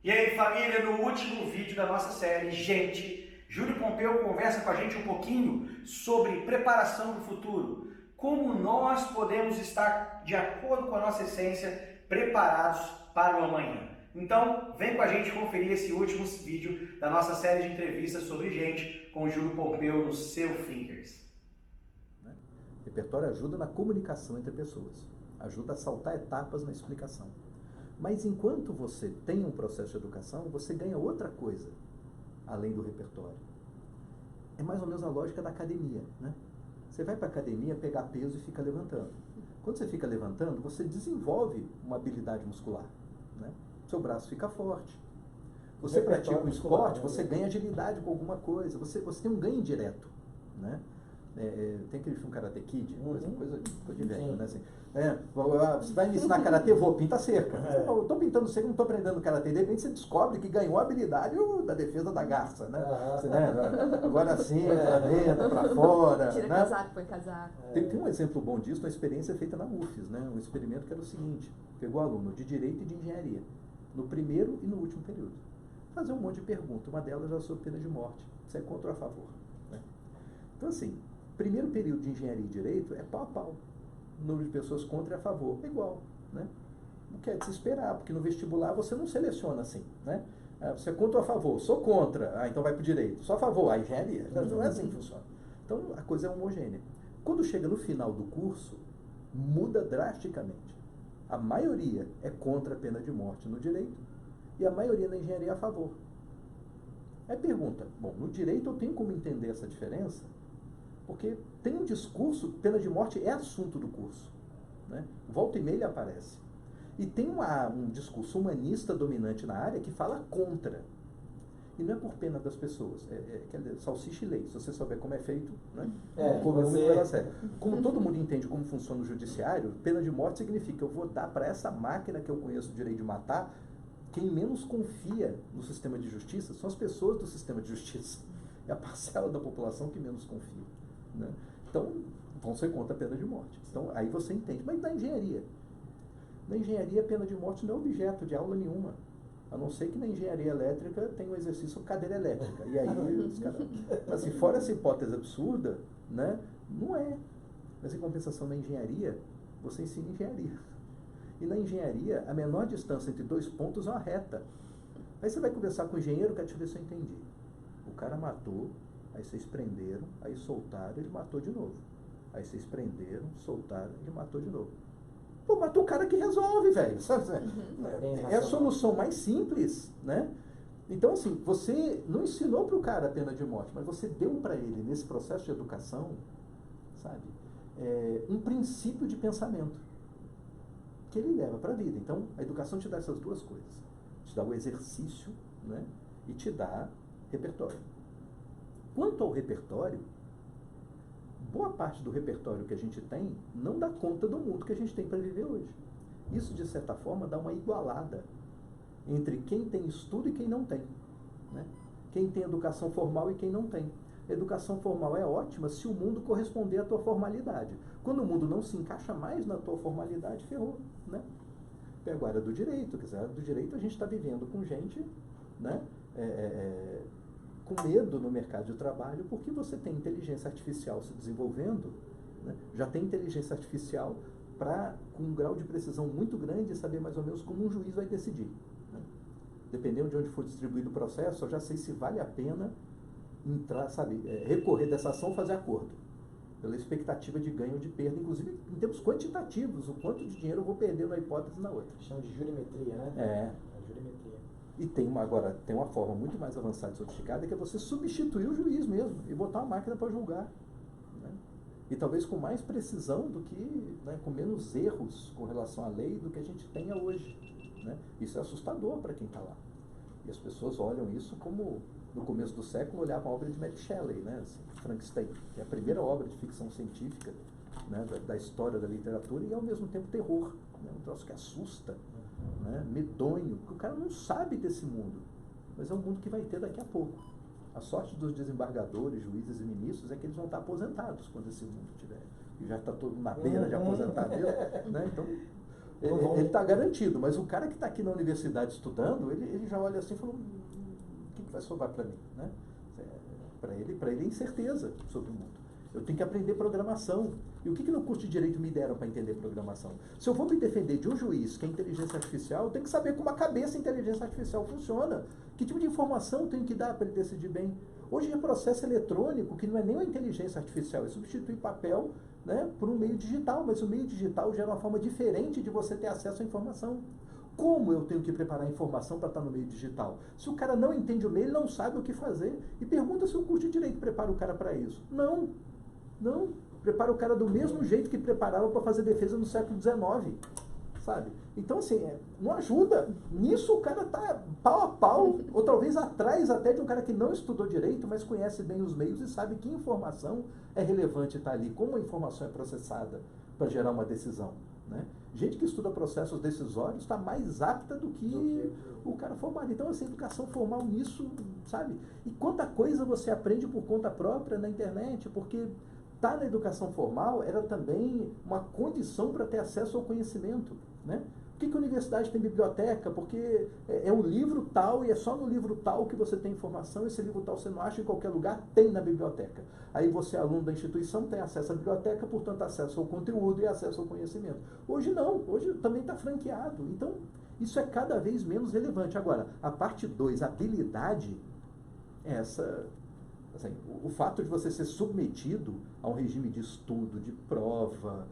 E aí, família, no último vídeo da nossa série, Júlio Pompeu conversa com a gente um pouquinho sobre preparação do futuro. Como nós podemos estar, de acordo com a nossa essência, preparados para o amanhã. Então, vem com a gente conferir esse último vídeo da nossa série de entrevistas sobre gente com o Júlio Pompeu no seu Thinkers. Repertório ajuda na comunicação entre pessoas, ajuda a saltar etapas na explicação. Mas enquanto você tem um processo de educação, você ganha outra coisa, além do repertório. É mais ou menos a lógica da academia, né? Você vai para a academia pegar peso e fica levantando. Quando você fica levantando, você desenvolve uma habilidade muscular, né? Seu braço fica forte. Você pratica um esporte, você ganha agilidade com alguma coisa, você tem um ganho indireto, né? Tem aquele filme Karate Kid, coisa de velho, né? Assim, você vai me ensinar karatê, vou, pinta cerca. Eu estou pintando cerca, não estou aprendendo karatê. De repente você descobre que ganhou a habilidade da defesa da garça, né? Agora sim, pra dentro, pra fora. Tira né? casaco, põe casaco. Tem um exemplo bom disso, uma experiência feita na UFES, né? Um experimento que era o seguinte: pegou aluno de Direito e de Engenharia, no primeiro e no último período. Fazer um monte de perguntas, uma delas já sobre pena de morte. Você é contra ou a favor? Né? Então assim, primeiro período de Engenharia e Direito é pau a pau. O número de pessoas contra e a favor é igual, né? Não quer de se esperar, porque no vestibular você não seleciona assim, né? Você é contra ou a favor? Sou contra. Então vai para o direito. Só a favor. A engenharia. Não é assim que funciona. Então a coisa é homogênea. Quando chega no final do curso, muda drasticamente. A maioria é contra a pena de morte no direito e a maioria na engenharia é a favor. Aí pergunta, bom, no direito eu tenho como entender essa diferença? Porque tem um discurso, pena de morte é assunto do curso, né? Volta e meia ele aparece. E tem um discurso humanista dominante na área que fala contra. E não é por pena das pessoas, quer dizer, salsicha e leite, se você souber como é feito, né? Como todo mundo entende como funciona o judiciário, pena de morte significa que eu vou dar para essa máquina que eu conheço o direito de matar. Quem menos confia no sistema de justiça são as pessoas do sistema de justiça. É a parcela da população que menos confia, né? Então, vão ser contra a pena de morte. Então, aí você entende. Mas na engenharia? Na engenharia, a pena de morte não é objeto de aula nenhuma. A não ser que na engenharia elétrica tem um exercício sobre cadeira elétrica. E aí, os caras... Assim, fora essa hipótese absurda, né? Não é. Mas, em compensação, na engenharia, você ensina engenharia. E na engenharia, a menor distância entre dois pontos é uma reta. Aí você vai conversar com o engenheiro, deixa eu ver se eu entendi. O cara matou, aí vocês prenderam, aí soltaram, ele matou de novo. Aí vocês prenderam, soltaram, ele matou de novo. Pô, matou o cara que resolve, velho. É a solução mais simples, né? Então, assim, você não ensinou para o cara a pena de morte, mas você deu para ele, nesse processo de educação, sabe, um princípio de pensamento que ele leva para a vida. Então, a educação te dá essas duas coisas. Te dá o exercício, né? E te dá repertório. Quanto ao repertório, boa parte do repertório que a gente tem não dá conta do mundo que a gente tem para viver hoje. Isso, de certa forma, dá uma igualada entre quem tem estudo e quem não tem, né? Quem tem educação formal e quem não tem. A educação formal é ótima se o mundo corresponder à tua formalidade. Quando o mundo não se encaixa mais na tua formalidade, ferrou, né? Agora, do direito, quer dizer, do direito a gente está vivendo com gente, né? Com medo no mercado de trabalho, porque você tem inteligência artificial se desenvolvendo, né? Já tem inteligência artificial com um grau de precisão muito grande, saber mais ou menos como um juiz vai decidir, né? Dependendo de onde for distribuído o processo, eu já sei se vale a pena entrar, sabe, recorrer dessa ação ou fazer acordo, pela expectativa de ganho ou de perda, inclusive em termos quantitativos, o quanto de dinheiro eu vou perder numa hipótese e na outra. Chama de jurimetria, né? A jurimetria. E tem uma forma muito mais avançada e sofisticada, que é você substituir o juiz mesmo e botar uma máquina para julgar, né? E talvez com mais precisão do que, né, com menos erros com relação à lei do que a gente tenha hoje, né? Isso é assustador para quem está lá. E as pessoas olham isso como, no começo do século, olhavam a obra de Mary Shelley, né? Assim, Frankenstein, que é a primeira obra de ficção científica, né, da história da literatura, e ao mesmo tempo terror, né? Um troço que assusta, né? Medonho, porque o cara não sabe desse mundo, mas é um mundo que vai ter daqui a pouco. A sorte dos desembargadores, juízes e ministros é que eles vão estar aposentados quando esse mundo tiver, e já está todo na beira de aposentar mesmo, né? Então, ele está garantido, mas o cara que está aqui na universidade estudando, ele já olha assim e fala, o que vai sobrar para mim? Né? Para ele é incerteza sobre o mundo. Eu tenho que aprender programação. E o que no curso de Direito me deram para entender programação? Se eu vou me defender de um juiz que é inteligência artificial, eu tenho que saber como a cabeça inteligência artificial funciona. Que tipo de informação eu tenho que dar para ele decidir bem? Hoje é processo eletrônico, que não é nem uma inteligência artificial, é substituir papel, né, por um meio digital, mas o meio digital gera uma forma diferente de você ter acesso à informação. Como eu tenho que preparar a informação para estar no meio digital? Se o cara não entende o meio, ele não sabe o que fazer. E pergunta se o curso de Direito prepara o cara para isso. Não. Prepara o cara do mesmo jeito que preparava para fazer defesa no século XIX. Sabe? Então, assim, não ajuda. Nisso o cara está pau a pau, ou talvez atrás até de um cara que não estudou direito, mas conhece bem os meios e sabe que informação é relevante estar ali, como a informação é processada para gerar uma decisão. Né? Gente que estuda processos decisórios está mais apta do que o cara formado. Então, assim, educação formal nisso, sabe? E quanta coisa você aprende por conta própria na internet, porque estar na educação formal era também uma condição para ter acesso ao conhecimento. Né? Por que a universidade tem biblioteca? Porque é um livro tal e é só no livro tal que você tem informação, esse livro tal você não acha em qualquer lugar, tem na biblioteca. Aí você, aluno da instituição, tem acesso à biblioteca, portanto acesso ao conteúdo e acesso ao conhecimento. Hoje não, hoje também está franqueado. Então, isso é cada vez menos relevante. Agora, a parte 2, habilidade, essa... Assim, o fato de você ser submetido a um regime de estudo, de prova,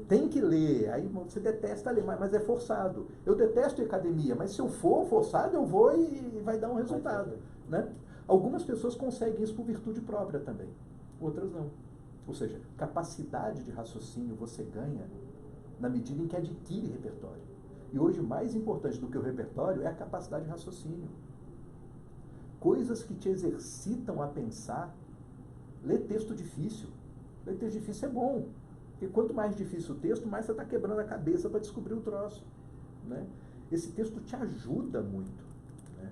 tem que ler, aí você detesta ler, mas é forçado. Eu detesto academia, mas se eu for forçado, eu vou e vai dar um resultado. Né? Algumas pessoas conseguem isso por virtude própria também, outras não. Ou seja, capacidade de raciocínio você ganha na medida em que adquire repertório. E hoje, mais importante do que o repertório é a capacidade de raciocínio. Coisas que te exercitam a pensar. Ler texto difícil. Ler texto difícil é bom. Porque quanto mais difícil o texto, mais você está quebrando a cabeça para descobrir o troço. Né? Esse texto te ajuda muito. Né?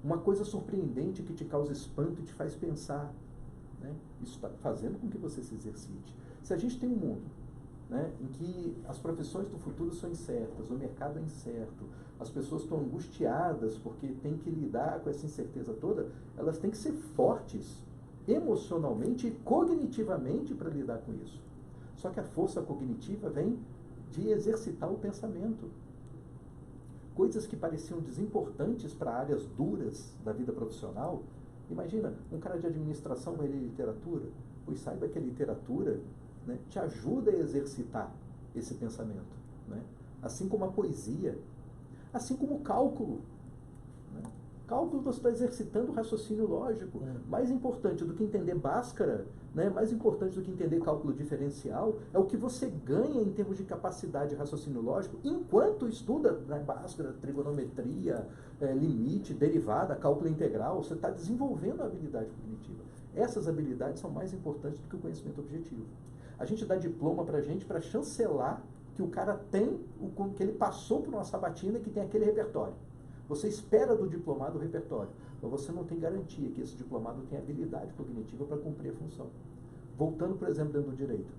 Uma coisa surpreendente que te causa espanto e te faz pensar. Né? Isso está fazendo com que você se exercite. Se a gente tem um mundo, né, em que as profissões do futuro são incertas, o mercado é incerto, as pessoas estão angustiadas porque têm que lidar com essa incerteza toda, elas têm que ser fortes emocionalmente e cognitivamente para lidar com isso. Só que a força cognitiva vem de exercitar o pensamento. Coisas que pareciam desimportantes para áreas duras da vida profissional. Imagina, um cara de administração vai ler literatura, pois saiba que a literatura, né, te ajuda a exercitar esse pensamento. Né? Assim como a poesia, assim como o cálculo. Né? Cálculo você está exercitando o raciocínio lógico. Mais importante do que entender Bhaskara, né, mais importante do que entender cálculo diferencial, é o que você ganha em termos de capacidade de raciocínio lógico enquanto estuda, né, Bhaskara, trigonometria, limite, derivada, cálculo integral. Você está desenvolvendo a habilidade cognitiva. Essas habilidades são mais importantes do que o conhecimento objetivo. A gente dá diploma para a gente para chancelar que o cara tem, que ele passou por uma sabatina e que tem aquele repertório. Você espera do diplomado o repertório, mas você não tem garantia que esse diplomado tem habilidade cognitiva para cumprir a função. Voltando, por exemplo, dentro do direito.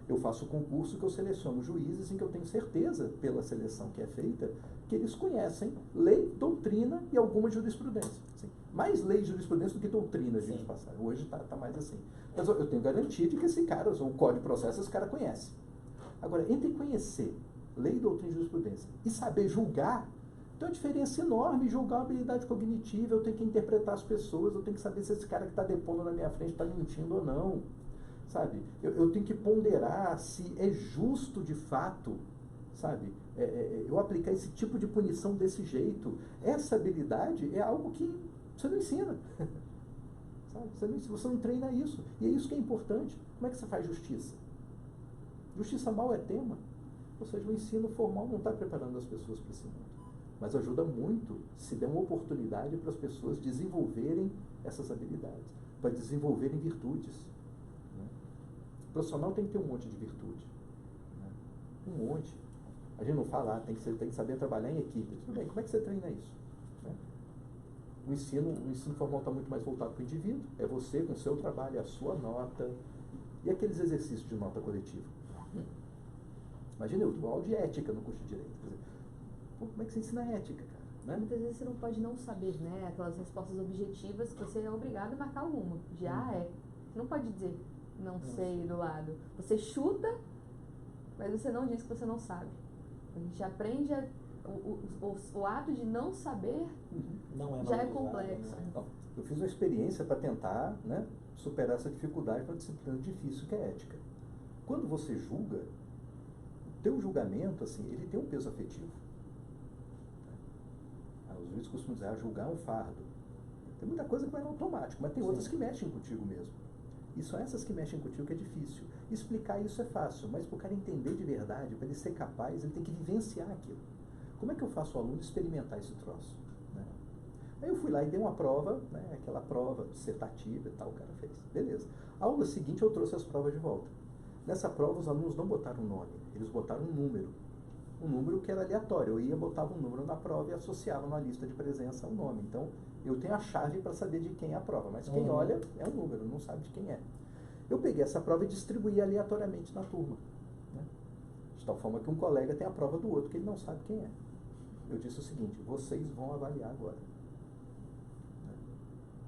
Eu faço concurso que eu seleciono juízes em que eu tenho certeza, pela seleção que é feita, que eles conhecem lei, doutrina e alguma jurisprudência. Assim, mais lei e jurisprudência do que doutrina, a gente passar. Hoje está mais assim. Mas eu tenho garantia de que esse cara, o Código de Processo, esse cara conhece. Agora, entre conhecer lei, doutrina e jurisprudência e saber julgar, tem uma diferença enorme. Julgar uma habilidade cognitiva, eu tenho que interpretar as pessoas, eu tenho que saber se esse cara que está depondo na minha frente está mentindo ou não. Sabe? Eu tenho que ponderar se é justo de fato, sabe? Eu aplicar esse tipo de punição desse jeito. Essa habilidade é algo que você não ensina. Sabe? Você não treina isso. E é isso que é importante. Como é que você faz justiça? Justiça mal é tema. Ou seja, o ensino formal não está preparando as pessoas para esse mundo. Mas ajuda muito se der uma oportunidade para as pessoas desenvolverem essas habilidades, para desenvolverem virtudes. Né? O profissional tem que ter um monte de virtude. Né? Um monte. A gente não fala, tem que saber trabalhar em equipe. Tudo bem, como é que você treina isso? Né? O ensino formal está muito mais voltado para o indivíduo. É você com o seu trabalho, a sua nota e aqueles exercícios de nota coletiva. Imagina, eu dou aula de ética no curso de Direito. Quer dizer, pô, como é que você ensina ética, cara? Né? Muitas vezes você não pode não saber, né? Aquelas respostas objetivas que você é obrigado a marcar alguma. De é. Você não pode dizer não sei do lado. Você chuta, mas você não diz que você não sabe. A gente aprende o ato de não saber Não já é complexo. Né? Então, eu fiz uma experiência para tentar, né, superar essa dificuldade para uma disciplina difícil que é ética. Quando você julga, o teu julgamento, assim, ele tem um peso afetivo. Os juízes costumam dizer, julgar é um fardo. Tem muita coisa que vai no automático, mas tem outras que mexem contigo mesmo. E são essas que mexem contigo que é difícil. Explicar isso é fácil, mas para o cara entender de verdade, para ele ser capaz, ele tem que vivenciar aquilo. Como é que eu faço o aluno experimentar esse troço? Né? Aí eu fui lá e dei uma prova, né, aquela prova dissertativa e tal, o cara fez. Beleza. A aula seguinte eu trouxe as provas de volta. Nessa prova os alunos não botaram nome, eles botaram um número. Um número que era aleatório. Eu ia, botava um número na prova e associava na lista de presença ao nome. Então, eu tenho a chave para saber de quem é a prova, mas quem olha é um número, não sabe de quem é. Eu peguei essa prova e distribuí aleatoriamente na turma. Né? De tal forma que um colega tem a prova do outro, que ele não sabe quem é. Eu disse o seguinte, vocês vão avaliar agora. Né?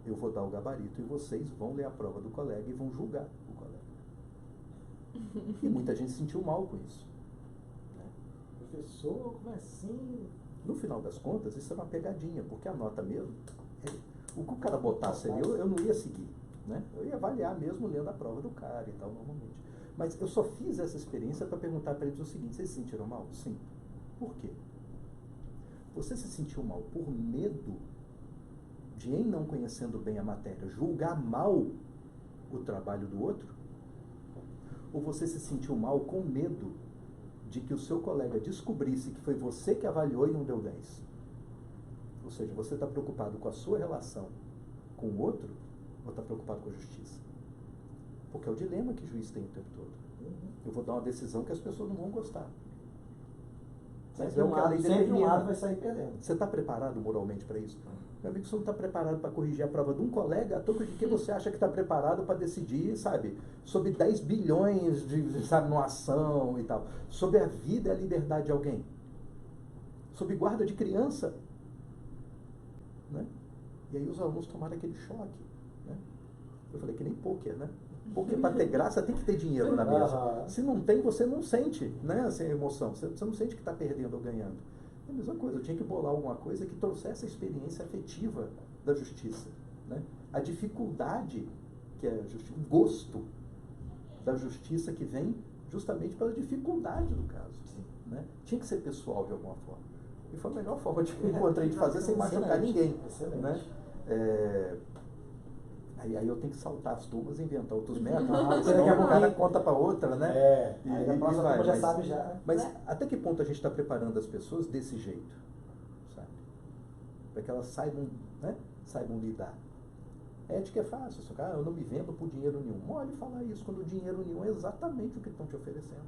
Eu vou dar o gabarito e vocês vão ler a prova do colega e vão julgar o colega. E muita gente se sentiu mal com isso. Professor, como assim? No final das contas, isso é uma pegadinha, porque a nota mesmo, o que o cara botasse ali, eu não ia seguir. Né? Eu ia avaliar mesmo lendo a prova do cara e tal, normalmente. Mas eu só fiz essa experiência para perguntar para eles o seguinte, vocês se sentiram mal? Sim. Por quê? Você se sentiu mal por medo de, em não conhecendo bem a matéria, julgar mal o trabalho do outro? Ou você se sentiu mal com medo de que o seu colega descobrisse que foi você que avaliou e não deu 10? Ou seja, você está preocupado com a sua relação com o outro ou está preocupado com a justiça? Porque é o dilema que o juiz tem o tempo todo. Eu vou dar uma decisão que as pessoas não vão gostar. Mas é o que a lei sempre um determina. lado vai sair perdendo. Você está preparado moralmente para isso? Meu amigo, você não está preparado para corrigir a prova de um colega, a toca de que você acha que está preparado para decidir, sabe, sobre 10 bilhões de, sabe, numa ação e tal, sobre a vida e a liberdade de alguém, sobre guarda de criança, né? E aí os alunos tomaram aquele choque, né? Eu falei que nem pôquer, né? Porque para ter graça tem que ter dinheiro na mesa. Se não tem, você não sente, né, essa emoção, você não sente que está perdendo ou ganhando. É a mesma coisa, eu tinha que bolar alguma coisa que trouxesse a experiência afetiva da justiça. Né? A dificuldade, que é o gosto da justiça que vem justamente pela dificuldade do caso. Né? Tinha que ser pessoal de alguma forma. E foi a melhor forma que eu encontrei de fazer sem machucar ninguém. Né? Aí eu tenho que saltar as turmas e inventar outros métodos, senão o cara conta para outra, né? Aí a próxima turma já sabe já. Mas até que ponto a gente está preparando as pessoas desse jeito, sabe? Para que elas saibam, né? Saibam lidar. Ética é fácil, só que eu não me vendo por dinheiro nenhum. Olhe falar isso, quando o dinheiro nenhum é exatamente o que estão te oferecendo.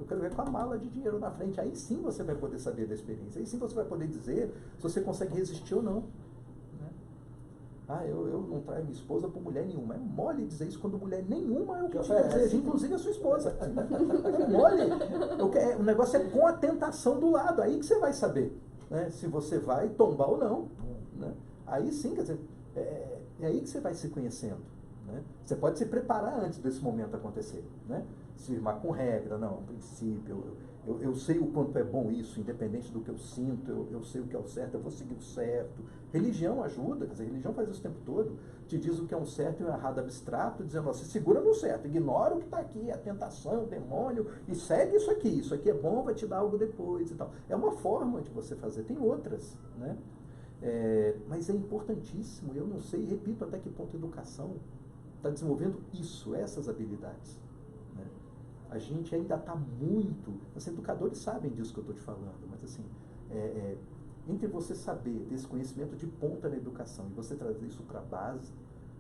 Eu quero ver com a mala de dinheiro na frente, aí sim você vai poder saber da experiência, aí sim você vai poder dizer se você consegue resistir ou não. Eu não traio minha esposa por mulher nenhuma. É mole dizer isso quando mulher nenhuma é o que te deseja, inclusive a sua esposa. É mole. O negócio é com a tentação do lado. Aí que você vai saber, né, se você vai tombar ou não. Né? Aí sim, quer dizer, é aí que você vai se conhecendo. Né? Você pode se preparar antes desse momento acontecer. Né? Se firmar com regra, não, a princípio, eu sei o quanto é bom isso, independente do que eu sinto, eu sei o que é o certo, eu vou seguir o certo. Religião ajuda, quer dizer, religião faz isso o tempo todo, te diz o que é um certo e um errado abstrato, dizendo, você segura no certo, ignora o que está aqui, a tentação, o demônio, e segue isso aqui é bom, vai te dar algo depois e tal. É uma forma de você fazer, tem outras, né? Mas é importantíssimo, eu não sei, repito, até que ponto a educação está desenvolvendo isso, essas habilidades. Né? A gente ainda está muito, os educadores sabem disso que eu estou te falando, mas assim, entre você saber desse conhecimento de ponta na educação e você trazer isso para a base,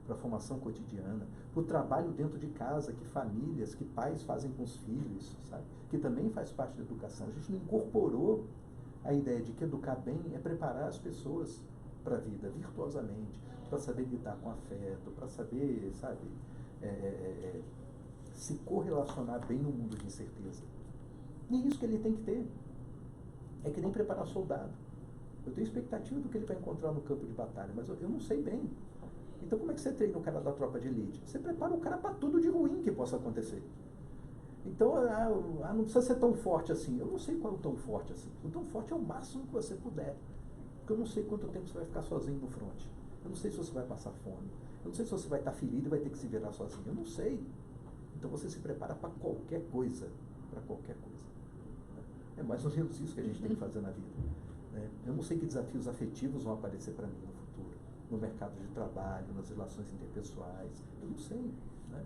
para a formação cotidiana, para o trabalho dentro de casa que famílias, que pais fazem com os filhos, sabe? Que também faz parte da educação. A gente não incorporou a ideia de que educar bem é preparar as pessoas para a vida virtuosamente, para saber lidar com afeto, para saber, sabe, se correlacionar bem no mundo de incerteza. E isso que ele tem que ter. É que nem preparar soldado. Eu tenho expectativa do que ele vai encontrar no campo de batalha, mas eu não sei bem. Então como é que você treina o cara da tropa de elite? Você prepara o cara para tudo de ruim que possa acontecer. Então, não precisa ser tão forte assim. Eu não sei qual é o tão forte assim. O tão forte é o máximo que você puder. Porque eu não sei quanto tempo você vai ficar sozinho no fronte. Eu não sei se você vai passar fome. Eu não sei se você vai estar ferido e vai ter que se virar sozinho. Eu não sei. Então você se prepara para qualquer coisa. Para qualquer coisa. É mais ou menos isso que a gente tem que fazer na vida. Né? Eu não sei que desafios afetivos vão aparecer para mim no futuro. No mercado de trabalho, nas relações interpessoais. Eu não sei. Né?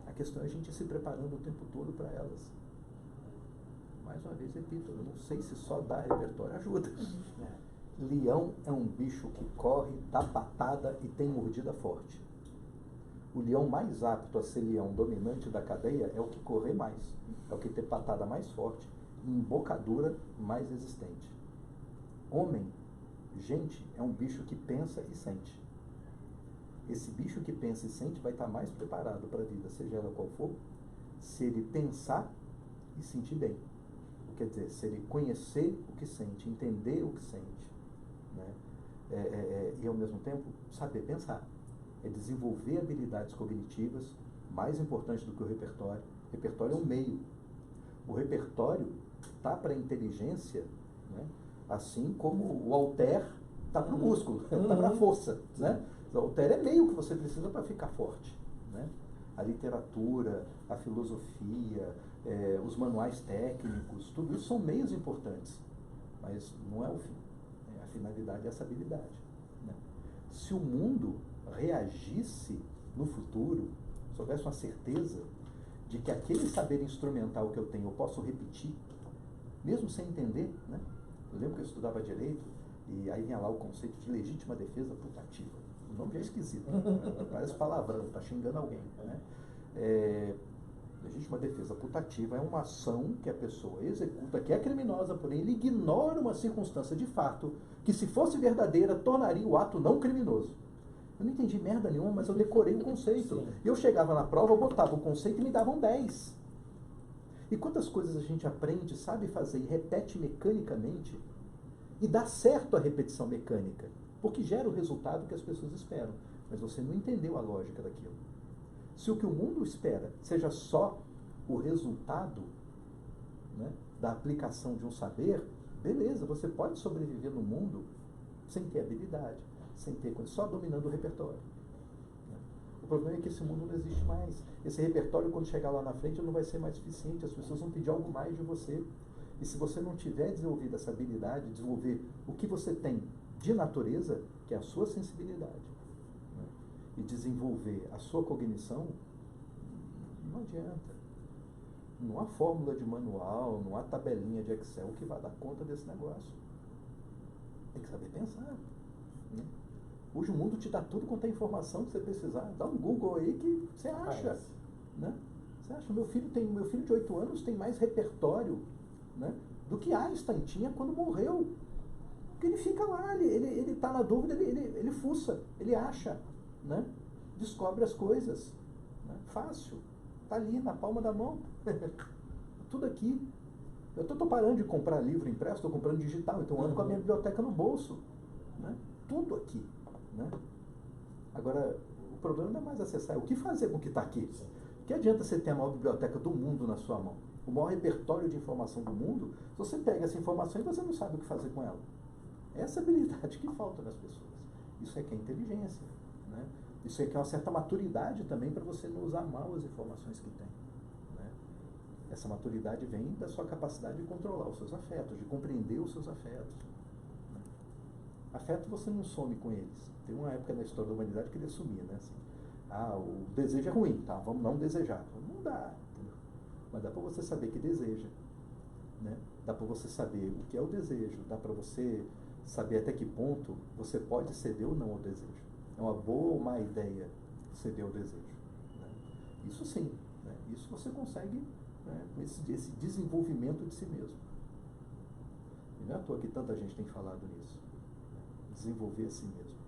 A questão é a gente se preparando o tempo todo para elas. Mais uma vez, repito, eu não sei se só dar repertório ajuda. Leão é um bicho que corre, dá patada e tem mordida forte. O leão mais apto a ser leão dominante da cadeia é o que correr mais, é o que ter patada mais forte e embocadura mais resistente. Homem, gente, é um bicho que pensa e sente. Esse bicho que pensa e sente vai estar mais preparado para a vida, seja ela qual for, se ele pensar e sentir bem. Quer dizer, se ele conhecer o que sente, entender o que sente, né? E ao mesmo tempo saber pensar. É desenvolver habilidades cognitivas, mais importante do que o repertório. O repertório é um meio. O repertório está para a inteligência, né? Assim como o halter está para o músculo, está para a força. Né? O halter é meio que você precisa para ficar forte. Né? A literatura, a filosofia, os manuais técnicos, tudo isso são meios importantes, mas não é o fim. A finalidade é essa habilidade. Né? Se o mundo reagisse no futuro, se houvesse uma certeza de que aquele saber instrumental que eu tenho eu posso repetir, mesmo sem entender, né? Eu lembro que eu estudava direito e aí vinha lá o conceito de legítima defesa putativa. O nome já é esquisito, né? Parece palavrão, está xingando alguém. Né? Legítima defesa putativa é uma ação que a pessoa executa, que é criminosa, porém ele ignora uma circunstância de fato que, se fosse verdadeira, tornaria o ato não criminoso. Eu não entendi merda nenhuma, mas eu decorei o conceito. Sim. Eu chegava na prova, eu botava o conceito e me davam 10. E quantas coisas a gente aprende, sabe fazer e repete mecanicamente, e dá certo a repetição mecânica, porque gera o resultado que as pessoas esperam. Mas você não entendeu a lógica daquilo. Se o que o mundo espera seja só o resultado, né, da aplicação de um saber, beleza, você pode sobreviver no mundo sem ter habilidade, sem ter coisa, só dominando o repertório. Né? O problema é que esse mundo não existe mais. Esse repertório, quando chegar lá na frente, não vai ser mais suficiente, as pessoas vão pedir algo mais de você. E se você não tiver desenvolvido essa habilidade, desenvolver o que você tem de natureza, que é a sua sensibilidade, né, e desenvolver a sua cognição, não adianta. Não há fórmula de manual, não há tabelinha de Excel que vai dar conta desse negócio. Tem que saber pensar. Né? Hoje o mundo te dá tudo quanto é informação que você precisar. Dá um Google aí que você acha. Né? Você acha? Meu filho de 8 anos tem mais repertório, né, do que Einstein tinha quando morreu. Porque ele fica lá, ele tá na dúvida, ele fuça, ele acha, né? Descobre as coisas. Né? Fácil. Tá ali na palma da mão. Tudo aqui. Eu tô parando de comprar livro impresso, estou comprando digital, então eu ando com a minha biblioteca no bolso. Né? Tudo aqui. Né? Agora, o problema não é mais acessar, é o que fazer com o que está aqui. Que adianta você ter a maior biblioteca do mundo na sua mão? O maior repertório de informação do mundo, se você pega essa informação e você não sabe o que fazer com ela. Essa habilidade que falta nas pessoas. Isso é que é inteligência. Né? Isso é que é uma certa maturidade também para você não usar mal as informações que tem. Né? Essa maturidade vem da sua capacidade de controlar os seus afetos, de compreender os seus afetos. Né? Afeto você não some com eles. Tem uma época na história da humanidade que ele sumia, né? Assim, o desejo é ruim, tá? Vamos não desejar. Não dá, entendeu? Mas dá para você saber que deseja. Né? Dá para você saber o que é o desejo, dá para você saber até que ponto você pode ceder ou não ao desejo. É uma boa ou má ideia ceder ao desejo. Né? Isso sim, né? Isso você consegue, né, com esse desenvolvimento de si mesmo. E não é à toa que tanta gente tem falado nisso. Né? Desenvolver a si mesmo.